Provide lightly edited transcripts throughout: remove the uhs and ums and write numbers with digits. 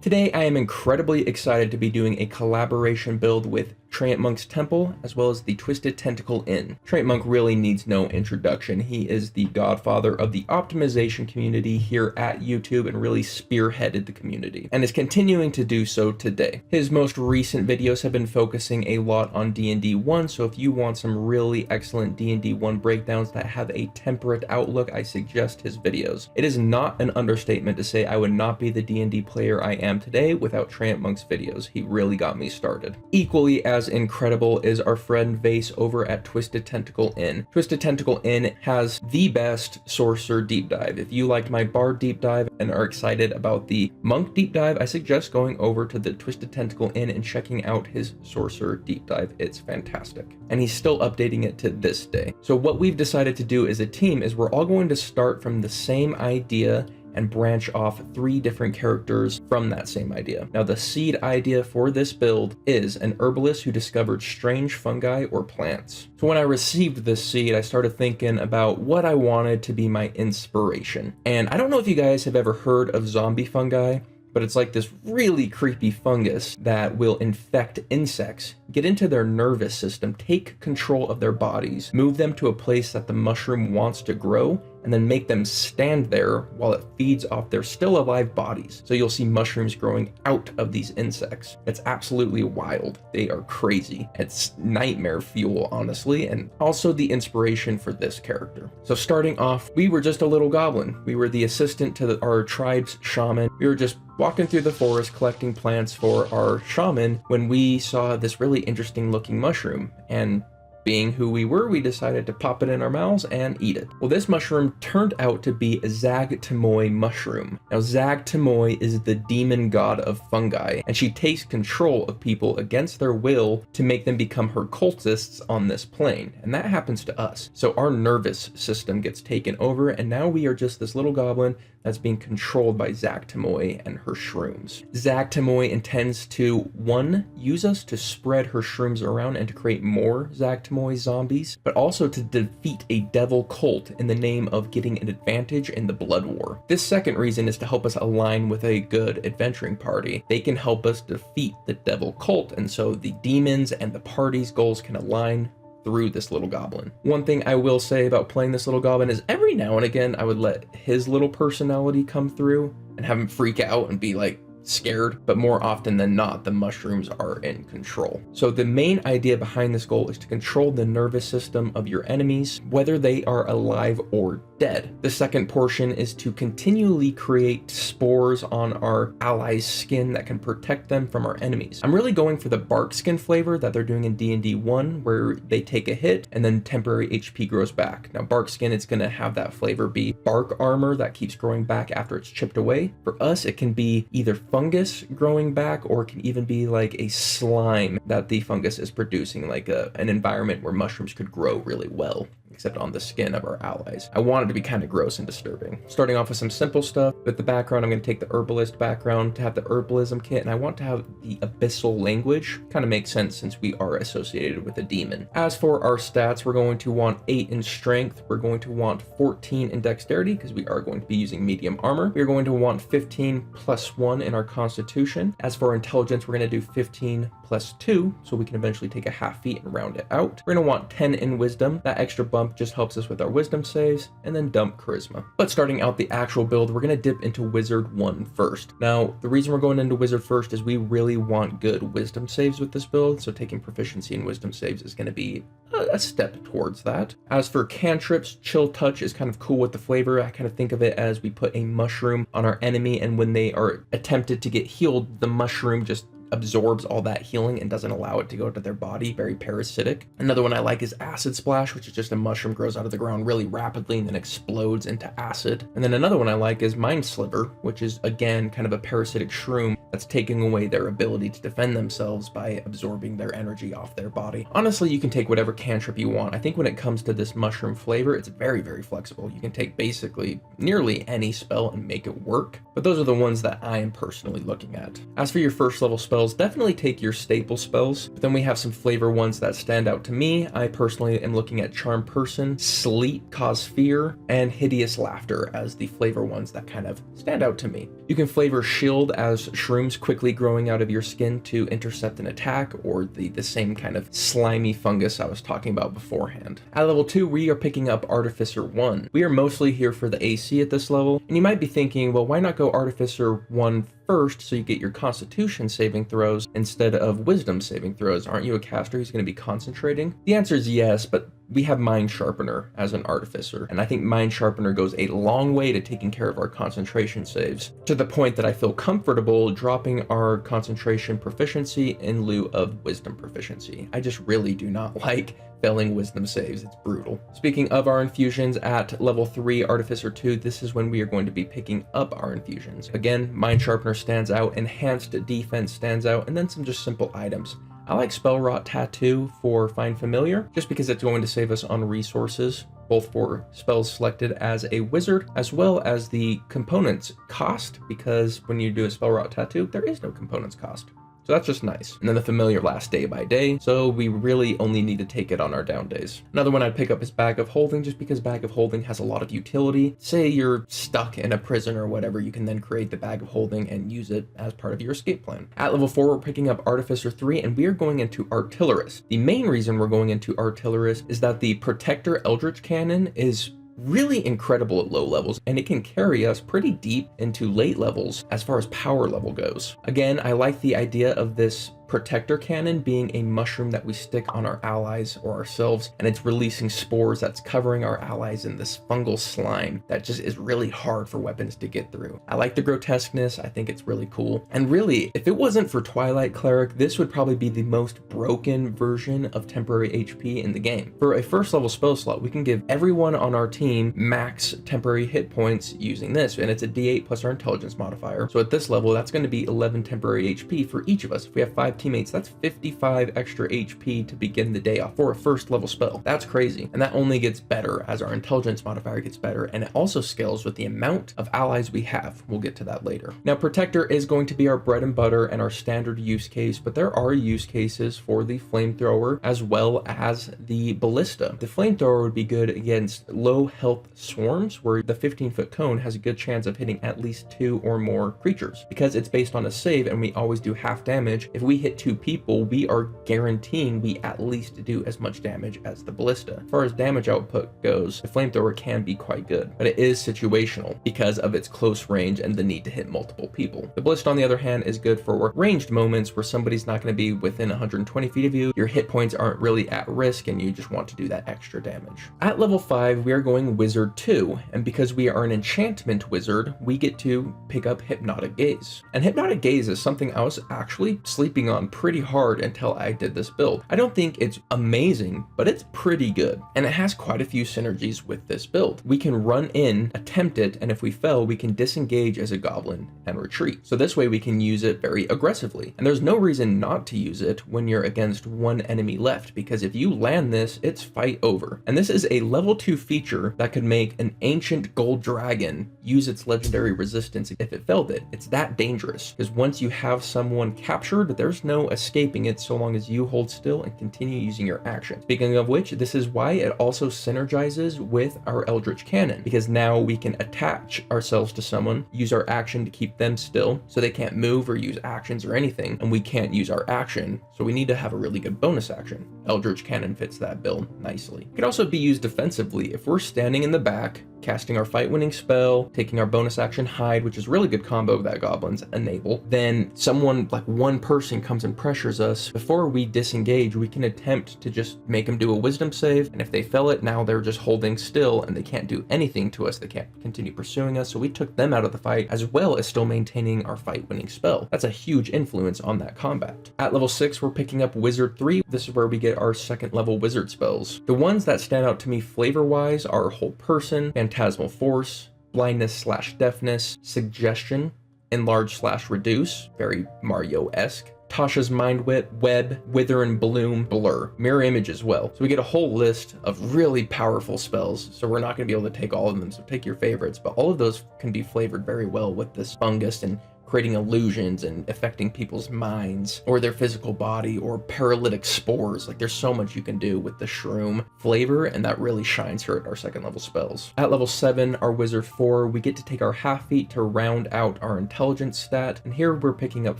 Today I am incredibly excited to be doing a collaboration build with Treant Monk's Temple, as well as the Twisted Tentacle Inn. Treant Monk really needs no introduction. He is the godfather of the optimization community here at YouTube and really spearheaded the community, and is continuing to do so today. His most recent videos have been focusing a lot on D&D 1, so if you want some really excellent D&D 1 breakdowns that have a temperate outlook, I suggest his videos. It is not an understatement to say I would not be the D&D player I am today without Treant Monk's videos. He really got me started. Equally as incredible is our friend Vase over at Twisted Tentacle Inn. Twisted Tentacle Inn has the best sorcerer deep dive. If you liked my bard deep dive and are excited about the monk deep dive, I suggest going over to the Twisted Tentacle Inn and checking out his sorcerer deep dive. It's fantastic. And he's still updating it to this day. So what we've decided to do as a team is we're all going to start from the same idea and branch off 3 different characters from that same idea. Now, the seed idea for this build is an herbalist who discovered strange fungi or plants. So when I received this seed, I started thinking about what I wanted to be my inspiration. And I don't know if you guys have ever heard of zombie fungi, but it's like this really creepy fungus that will infect insects, get into their nervous system, take control of their bodies, move them to a place that the mushroom wants to grow, and then make them stand there while it feeds off their still alive bodies. So you'll see mushrooms growing out of these insects. It's absolutely wild. They are crazy. It's nightmare fuel, honestly, and also the inspiration for this character. So starting off, we were just a little goblin. We were the assistant to our tribe's shaman. We were just walking through the forest collecting plants for our shaman when we saw this really interesting looking mushroom, and being who we were, we decided to pop it in our mouths and eat it. Well, this mushroom turned out to be a zuggtmoy mushroom. Now, zuggtmoy is the demon god of fungi, and she takes control of people against their will to make them become her cultists on this plane, and that happens to us. So our nervous system gets taken over, and now we are just this little goblin that's being controlled by zuggtmoy and her shrooms. Zuggtmoy intends to, 1, use us to spread her shrooms around and to create more zuggtmoy zombies, but also to defeat a devil cult in the name of getting an advantage in the blood war. This second reason is to help us align with a good adventuring party. They can help us defeat the devil cult, and so the demons and the party's goals can align through this little goblin. One thing I will say about playing this little goblin is every now and again I would let his little personality come through and have him freak out and be like scared, but more often than not, the mushrooms are in control. So the main idea behind this goal is to control the nervous system of your enemies, whether they are alive or dead. The second portion is to continually create spores on our allies' skin that can protect them from our enemies. I'm really going for the bark skin flavor that they're doing in D&D 1, where they take a hit and then temporary HP grows back. Now, bark skin, it's going to have that flavor be bark armor that keeps growing back after it's chipped away. For us, it can be either fungus growing back, or it can even be like a slime that the fungus is producing, like an environment where mushrooms could grow really well, except on the skin of our allies. I want it to be kind of gross and disturbing. Starting off with some simple stuff. With the background, I'm going to take the herbalist background to have the herbalism kit, and I want to have the abyssal language. Kind of makes sense since we are associated with a demon. As for our stats, we're going to want 8 in strength. We're going to want 14 in dexterity because we are going to be using medium armor. We're going to want 15 plus 1 in our constitution. As for intelligence, we're going to do 15 plus 2, so we can eventually take a half feat and round it out. We're going to want 10 in wisdom. That extra bump just helps us with our wisdom saves, and then dump charisma. But starting out the actual build, we're going to dip into wizard 1 first. Now, the reason we're going into wizard first is we really want good wisdom saves with this build, so taking proficiency in wisdom saves is going to be a step towards that. As for cantrips, chill touch is kind of cool with the flavor. I kind of think of it as we put a mushroom on our enemy, and when they are attempted to get healed, the mushroom just absorbs all that healing and doesn't allow it to go to their body. Very parasitic. Another one I like is Acid Splash, which is just a mushroom grows out of the ground really rapidly and then explodes into acid. And then another one I like is Mind Sliver, which is again kind of a parasitic shroom that's taking away their ability to defend themselves by absorbing their energy off their body. Honestly, you can take whatever cantrip you want. I think when it comes to this mushroom flavor, it's very, very flexible. You can take basically nearly any spell and make it work, but those are the ones that I am personally looking at. As for your first level spell, spells definitely take your staple spells, but then we have some flavor ones that stand out to me. I personally am looking at Charm Person, Sleep, Cause Fear, and Hideous Laughter as the flavor ones that kind of stand out to me. You can flavor Shield as shrooms quickly growing out of your skin to intercept an attack, or the same kind of slimy fungus I was talking about beforehand. At level 2, we are picking up Artificer 1. We are mostly here for the AC at this level, and you might be thinking, well, why not go Artificer 1 first so you get your Constitution saving throws instead of Wisdom saving throws? Aren't you a caster who's going to be concentrating? The answer is yes, but we have Mind Sharpener as an Artificer, and I think Mind Sharpener goes a long way to taking care of our concentration saves, to the point that I feel comfortable dropping our concentration proficiency in lieu of Wisdom proficiency. I just really do not like failing Wisdom saves. It's brutal. Speaking of our infusions, at level 3 Artificer 2, this is when we are going to be picking up our infusions. Again, Mind Sharpener stands out, Enhanced Defense stands out, and then some just simple items. I like Spell Rot Tattoo for Find Familiar, just because it's going to save us on resources, both for spells selected as a wizard, as well as the components cost, because when you do a Spell Rot Tattoo, there is no components cost. So that's just nice. And then the familiar lasts day by day, so we really only need to take it on our down days. Another one I'd pick up is Bag of Holding, just because Bag of Holding has a lot of utility. Say you're stuck in a prison or whatever, you can then create the Bag of Holding and use it as part of your escape plan. At level 4, we're picking up Artificer 3, and we are going into Artillerist. The main reason we're going into Artillerist is that the Protector Eldritch Cannon is really incredible at low levels, and it can carry us pretty deep into late levels as far as power level goes. Again, I like the idea of this Protector Cannon being a mushroom that we stick on our allies or ourselves, and it's releasing spores that's covering our allies in this fungal slime that just is really hard for weapons to get through. I like the grotesqueness. I think it's really cool. And really, if it wasn't for Twilight Cleric, this would probably be the most broken version of temporary HP in the game. For a first level spell slot, we can give everyone on our team max temporary hit points using this, and it's a D8 plus our intelligence modifier. So at this level, that's going to be 11 temporary HP for each of us. If we have 5 teammates, that's 55 extra HP to begin the day off for a first level spell. That's crazy. And that only gets better as our intelligence modifier gets better, and it also scales with the amount of allies we have. We'll get to that later. Now, Protector is going to be our bread and butter and our standard use case, but there are use cases for the Flamethrower as well as the Ballista. The Flamethrower would be good against low health swarms, where the 15-foot cone has a good chance of hitting at least 2 or more creatures. Because it's based on a save and we always do half damage, if we hit 2 people, we are guaranteeing we at least do as much damage as the Ballista. As far as damage output goes, the Flamethrower can be quite good, but it is situational because of its close range and the need to hit multiple people. The Ballista, on the other hand, is good for ranged moments where somebody's not going to be within 120 feet of you, your hit points aren't really at risk, and you just want to do that extra damage. At level 5, we are going Wizard 2, and because we are an enchantment wizard, we get to pick up Hypnotic Gaze. And Hypnotic Gaze is something I was actually sleeping on pretty hard until I did this build. I don't think it's amazing, but it's pretty good, and it has quite a few synergies with this build. We can run in, attempt it, and if we fail, we can disengage as a goblin and retreat. So this way we can use it very aggressively, and there's no reason not to use it when you're against one enemy left, because if you land this, it's fight over. And this is a level 2 feature that could make an ancient gold dragon use its legendary resistance if it failed it. It's that dangerous, because once you have someone captured, there's no escaping it so long as you hold still and continue using your action. Speaking of which, this is why it also synergizes with our Eldritch Cannon, because now we can attach ourselves to someone, use our action to keep them still so they can't move or use actions or anything, and we can't use our action, so we need to have a really good bonus action. Eldritch Cannon fits that bill nicely. It can also be used defensively. If we're standing in the back, casting our fight-winning spell, taking our bonus action Hide, which is a really good combo that goblins enable, then someone, like one person, comes and pressures us. Before we disengage, we can attempt to just make them do a wisdom save, and if they fail it, now they're just holding still and they can't do anything to us. They can't continue pursuing us, so we took them out of the fight as well as still maintaining our fight-winning spell. That's a huge influence on that combat. At level 6, we're picking up Wizard 3. This is where we get our second level wizard spells. The ones that stand out to me flavor-wise are Hold Person, Phantasmal Force, Blindness/Deafness, Suggestion, Enlarge/Reduce, very Mario-esque, Tasha's Mind Whip, Web, Wither and Bloom, Blur, Mirror Image as well. So we get a whole list of really powerful spells, so we're not going to be able to take all of them, so take your favorites, but all of those can be flavored very well with this fungus and creating illusions and affecting people's minds or their physical body, or paralytic spores. Like, there's so much you can do with the shroom flavor, and that really shines here at our second level spells. At level 7, our wizard 4, we get to take our half feet to round out our intelligence stat, and here we're picking up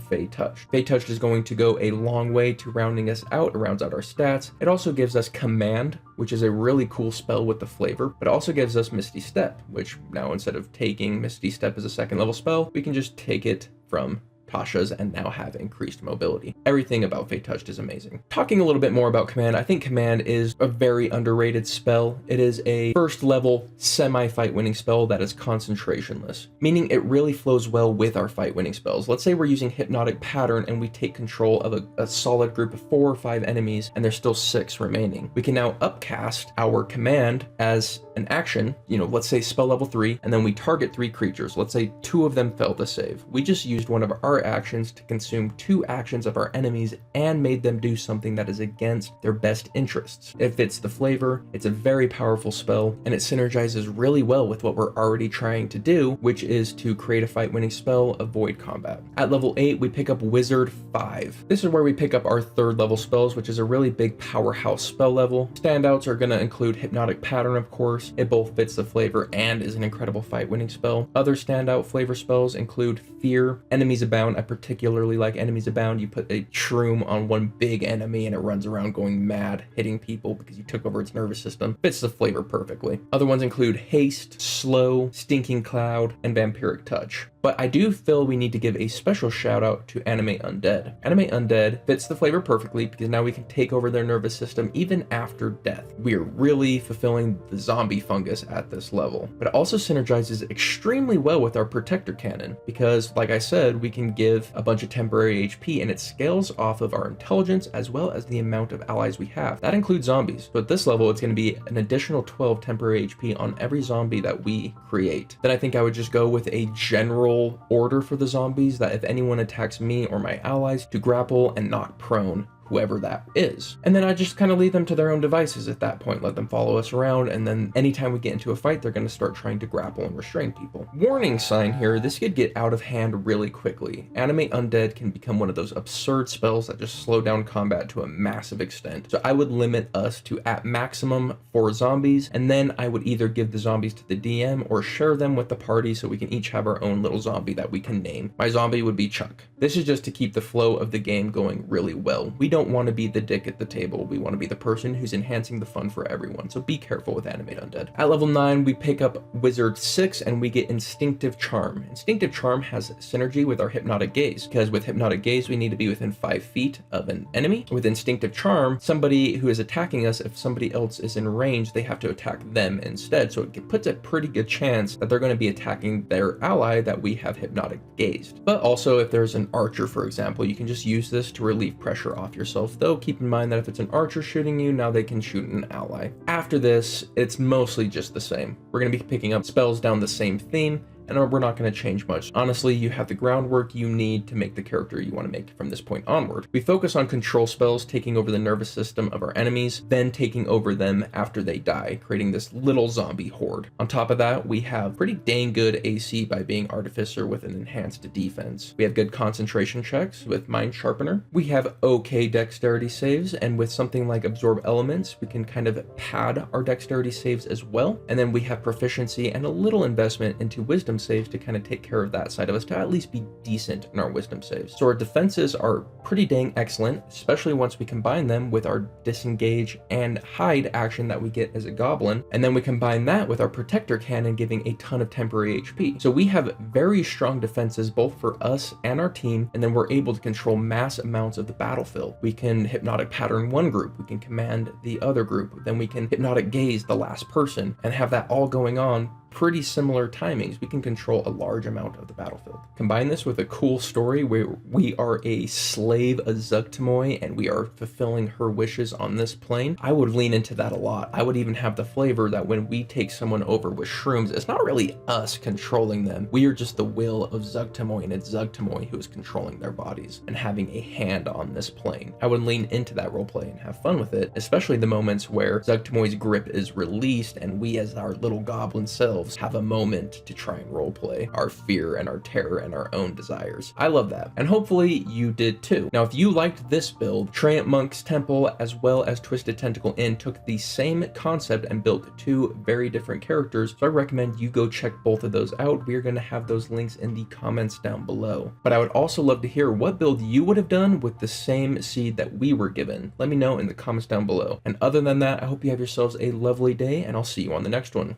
Fey Touched. Fey Touched is going to go a long way to rounding us out. It rounds out our stats. It also gives us Command, which is a really cool spell with the flavor, but it also gives us Misty Step, which now instead of taking Misty Step as a second level spell, we can just take it from Tasha's and now have increased mobility. Everything about Fey Touched is amazing. Talking a little bit more about Command, I think Command is a very underrated spell. It is a first level semi-fight winning spell that is concentrationless, meaning it really flows well with our fight winning spells. Let's say we're using Hypnotic Pattern and we take control of a solid group of 4 or 5 enemies and there's still 6 remaining. We can now upcast our Command as an action, let's say spell level 3, and then we target 3 creatures. Let's say 2 of them failed to save. We just used one of our actions to consume 2 actions of our enemies and made them do something that is against their best interests. It fits the flavor, it's a very powerful spell, and it synergizes really well with what we're already trying to do, which is to create a fight winning spell, avoid combat. At level 8, we pick up Wizard 5. This is where we pick up our 3rd level spells, which is a really big powerhouse spell level. Standouts are going to include Hypnotic Pattern, of course. It both fits the flavor and is an incredible fight winning spell. Other standout flavor spells include Fear, Enemies Abound. I particularly like Enemies Abound. You put a shroom on one big enemy and it runs around going mad, hitting people because you took over its nervous system. Fits the flavor perfectly. Other ones include Haste, Slow, Stinking Cloud, and Vampiric Touch. But I do feel we need to give a special shout out to Animate Undead. Animate Undead fits the flavor perfectly because now we can take over their nervous system even after death. We are really fulfilling the zombie fungus at this level. But it also synergizes extremely well with our Protector Cannon because, like I said, we can give a bunch of temporary HP and it scales off of our intelligence as well as the amount of allies we have. That includes zombies. So at this level, it's going to be an additional 12 temporary HP on every zombie that we create. Then I think I would just go with a general order for the zombies that if anyone attacks me or my allies, to grapple and knock prone whoever that is. And then I just kind of leave them to their own devices at that point, let them follow us around, and then anytime we get into a fight, they're going to start trying to grapple and restrain people. Warning sign here, this could get out of hand really quickly. Animate Undead can become one of those absurd spells that just slow down combat to a massive extent. So I would limit us to at maximum 4 zombies, and then I would either give the zombies to the DM or share them with the party so we can each have our own little zombie that we can name. My zombie would be Chuck. This is just to keep the flow of the game going really well. We don't want to be the dick at the table. We want to be the person who's enhancing the fun for everyone. So be careful with Animate Undead. At level 9, we pick up Wizard 6 and we get Instinctive Charm. Instinctive Charm has synergy with our Hypnotic Gaze because with Hypnotic Gaze, we need to be within 5 feet of an enemy. With Instinctive Charm, somebody who is attacking us, if somebody else is in range, they have to attack them instead. So it puts a pretty good chance that they're going to be attacking their ally that we have Hypnotic Gazed. But also if there's an archer, for example, you can just use this to relieve pressure off yourself, though keep in mind that if it's an archer shooting you, now they can shoot an ally. After this, it's mostly just the same. We're going to be picking up spells down the same theme, and we're not going to change much. Honestly, you have the groundwork you need to make the character you want to make from this point onward. We focus on control spells, taking over the nervous system of our enemies, then taking over them after they die, creating this little zombie horde. On top of that, we have pretty dang good AC by being Artificer with an enhanced defense. We have good concentration checks with Mind Sharpener. We have okay dexterity saves, and with something like Absorb Elements, we can kind of pad our dexterity saves as well. And then we have proficiency and a little investment into wisdom saves to kind of take care of that side of us, to at least be decent in our wisdom saves. So our defenses are pretty dang excellent, especially once we combine them with our disengage and hide action that we get as a goblin, and then we combine that with our protector cannon giving a ton of temporary HP. So we have very strong defenses both for us and our team, and then we're able to control mass amounts of the battlefield. We can Hypnotic Pattern one group, we can command the other group, then we can Hypnotic Gaze the last person, and have that all going on pretty similar timings. We can control a large amount of the battlefield. Combine this with a cool story where we are a slave, a zuggtmoy, and we are fulfilling her wishes on this plane. I would lean into that a lot. I would even have the flavor that when we take someone over with shrooms, it's not really us controlling them. We are just the will of zuggtmoy, and it's zuggtmoy who is controlling their bodies and having a hand on this plane. I would lean into that roleplay and have fun with it, especially the moments where zuggtmoy's grip is released and we as our little goblin selves ourselves have a moment to try and roleplay our fear and our terror and our own desires. I love that, and hopefully you did too. Now, if you liked this build, Treant Monk's Temple as well as Twisted Tentacle Inn took the same concept and built two very different characters, so I recommend you go check both of those out. We're going to have those links in the comments down below. But I would also love to hear what build you would have done with the same seed that we were given. Let me know in the comments down below. And other than that, I hope you have yourselves a lovely day, and I'll see you on the next one.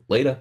Later.